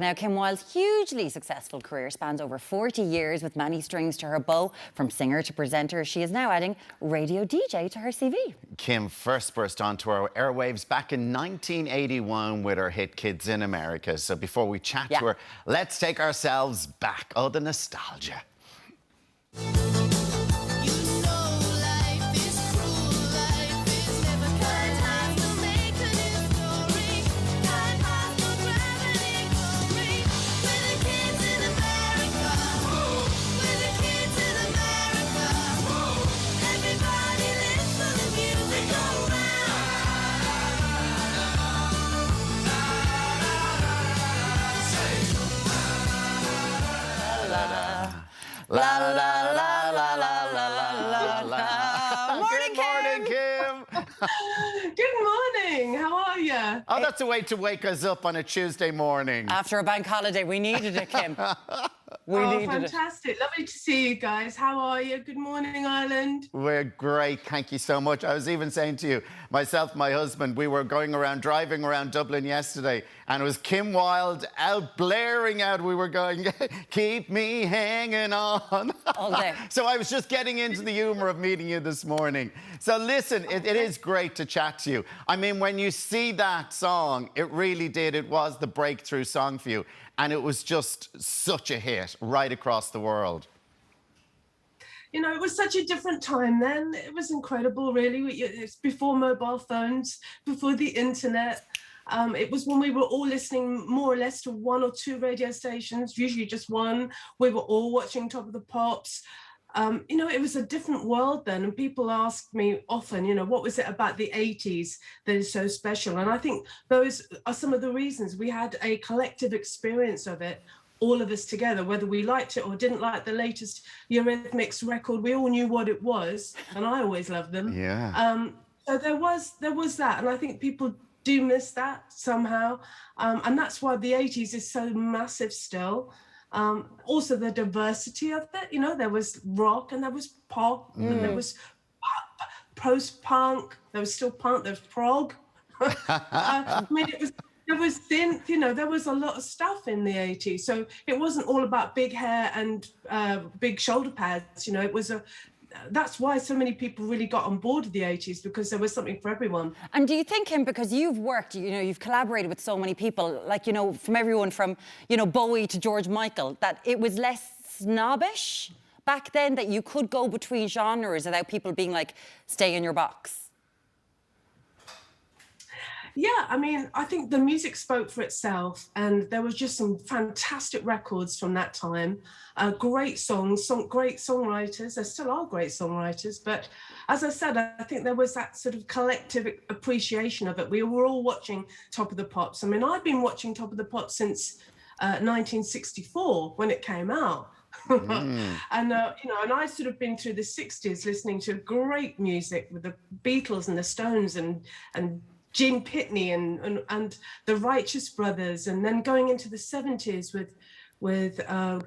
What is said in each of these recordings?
Now, Kim Wilde's hugely successful career spans over 40 years with many strings to her bow. From singer to presenter, she is now adding radio DJ to her CV. Kim first burst onto our airwaves back in 1981 with her hit Kids in America. So before we chat to her, let's take ourselves back. Oh, the nostalgia. La la la la la la la la. Morning, Kim. Good morning. How are you? Oh, that's a way to wake us up on a Tuesday morning. After a bank holiday, we needed it, Kim. We needed fantastic. Lovely to see you guys. How are you? Good morning, Ireland. We're great. Thank you so much. I was even saying to you, myself, my husband, we were driving around Dublin yesterday, and it was Kim Wilde out blaring out. We were going, keep me hanging on. All day. So I was just getting into the humour of meeting you this morning. So listen, it is great to chat to you. I mean, when you see that song, it really did. It was the breakthrough song for you. And it was just such a hit right across the world. You know, it was such a different time then. It was incredible, really. It's before mobile phones, before the internet. It was when we were all listening more or less to one or two radio stations, usually just one. We were all watching Top of the Pops. You know, it was a different world then, and people ask me often, you know, what was it about the 80s that is so special? And I think those are some of the reasons. We had a collective experience of it, all of us together, whether we liked it or didn't like the latest Eurythmics record. We all knew what it was, and I always loved them. Yeah. So there was that, and I think people do miss that somehow, and that's why the 80s is so massive still. Also the diversity of it, you know, there was rock and there was pop and there was post-punk, there was still punk, there was prog. I mean, there was synth, you know, there was a lot of stuff in the 80s. So it wasn't all about big hair and big shoulder pads, you know, it was that's why so many people really got on board with the 80s, because there was something for everyone. And do you think, Kim, because you've worked, you know, you've collaborated with so many people, like, you know, from everyone from, you know, Bowie to George Michael, that it was less snobbish back then, that you could go between genres without people being like, stay in your box? Yeah, I mean, I think the music spoke for itself, and there was just some fantastic records from that time. Great songs, great songwriters. There still are great songwriters, but as I said, I think there was that sort of collective appreciation of it. We were all watching Top of the Pops. I mean, I've been watching Top of the Pops since 1964 when it came out. And you know, and I sort of been through the 60s listening to great music with the Beatles and the Stones and Jim Pitney and the Righteous Brothers, and then going into the 70s with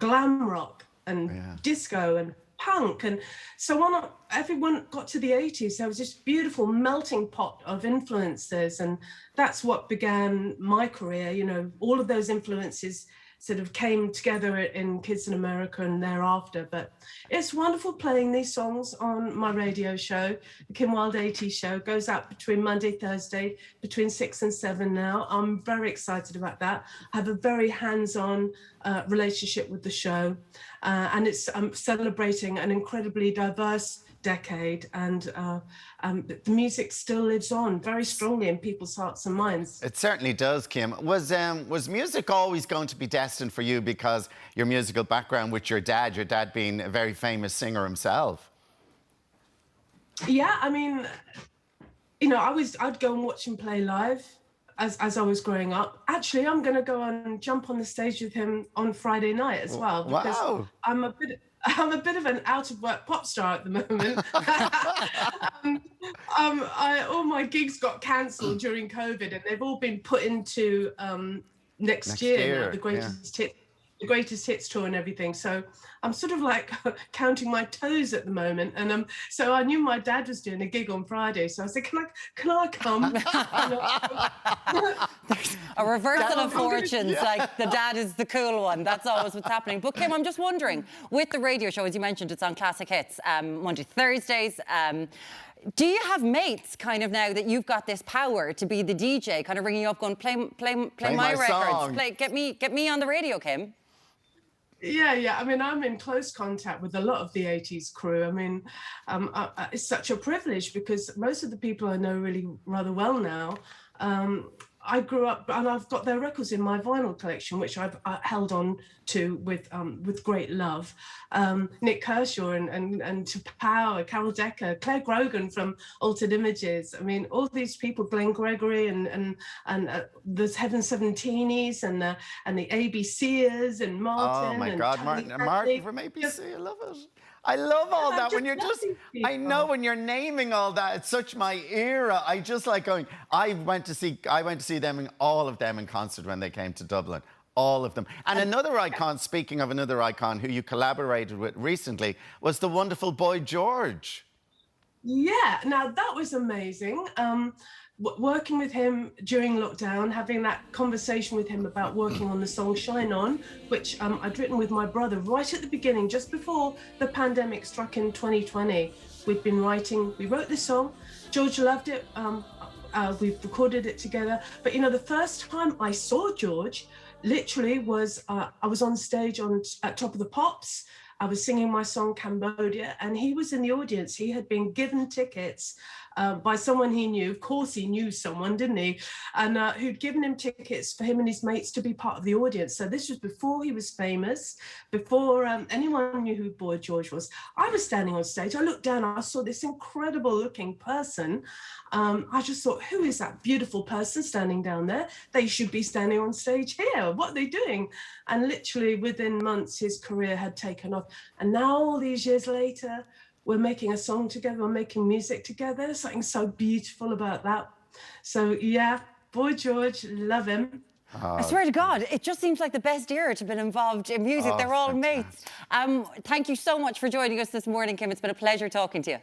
glam rock and disco and punk, and so on. Everyone got to the 80s. There was this beautiful melting pot of influences, and that's what began my career. You know, all of those influences sort of came together in Kids in America and thereafter. But it's wonderful playing these songs on my radio show. The Kim Wilde 80s show goes out between Monday, Thursday, between 6 and 7 now. I'm very excited about that. I have a very hands-on relationship with the show. And I'm celebrating an incredibly diverse decade, and the music still lives on very strongly in people's hearts and minds. It certainly does, Kim. Was music always going to be destined for you because your musical background with your dad being a very famous singer himself? Yeah, I mean, you know, I'd go and watch him play live as I was growing up. Actually, I'm going to go and jump on the stage with him on Friday night as well, because wow. I'm a bit of an out-of-work pop star at the moment. All my gigs got cancelled during COVID, and they've all been put into next year, the greatest hits tour and everything. So I'm sort of like counting my toes at the moment. And so I knew my dad was doing a gig on Friday, so I said, can I come? A reversal of fortunes, like the dad is the cool one. That's always what's happening. But Kim, I'm just wondering, with the radio show, as you mentioned, it's on Classic Hits, Monday to Thursdays. Do you have mates kind of now that you've got this power to be the DJ, kind of ringing you up going, play my records, get me on the radio, Kim? Yeah. I mean, I'm in close contact with a lot of the 80s crew. I mean, it's such a privilege because most of the people I know really rather well now, I grew up and I've got their records in my vinyl collection, which I've held on to with great love. Nick Kershaw and T'Pau, Carol Decker, Claire Grogan from Altered Images. I mean, all these people, Glenn Gregory and there's Heaven 17s and the ABCers and Martin. Oh my and God, Tony Martin from ABC, I love it. I love all that when you're just, I know when you're naming all that, it's such my era. I just like going, I went to see them, all of them in concert when they came to Dublin. All of them. And another icon, speaking of another icon who you collaborated with recently, was the wonderful Boy George. Yeah, now that was amazing. Working with him during lockdown, having that conversation with him about working on the song Shine On, which I'd written with my brother right at the beginning, just before the pandemic struck in 2020. We'd been writing, we wrote this song, George loved it, we recorded it together. But the first time I saw George, literally was, I was on stage at Top of the Pops. I was singing my song Cambodia, and he was in the audience. He had been given tickets by someone he knew. Of course he knew someone, didn't he? And who'd given him tickets for him and his mates to be part of the audience. So this was before he was famous, before anyone knew who Boy George was. I was standing on stage. I looked down, I saw this incredible looking person. I just thought, who is that beautiful person standing down there? They should be standing on stage here. What are they doing? And literally within months, his career had taken off. And now all these years later, we're making a song together, we're making music together. There's something so beautiful about that. So yeah, Boy George, love him. I swear to God, it just seems like the best era to have been involved in music. They're all mates. Thank you so much for joining us this morning, Kim. It's been a pleasure talking to you.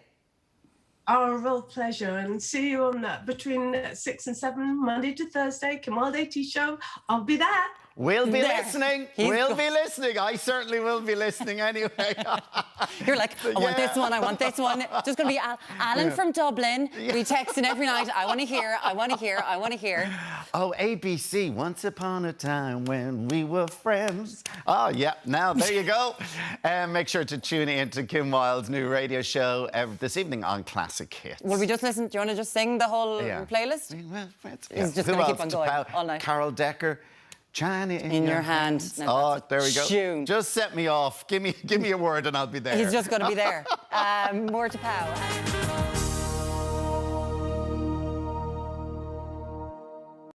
Oh, a real pleasure. And see you on that between 6 and 7, Monday to Thursday, Kamal Dati Show. I'll be there. We'll be listening. We'll be listening. I certainly will be listening anyway. You're like, I want this one, I want this one. Just going to be Alan from Dublin. We texting every night. I want to hear, I want to hear, I want to hear. Oh, ABC, once upon a time when we were friends. Oh, yeah, now there you go. Make sure to tune in to Kim Wilde's new radio show this evening on Classic Hits. Will we just listen? Do you want to just sing the whole playlist? He's just going to keep on going all night. Carol Decker. China in your hand. No, there we go. Tune. Just set me off. Give me a word and I'll be there. He's just going to be there. More T'Pau.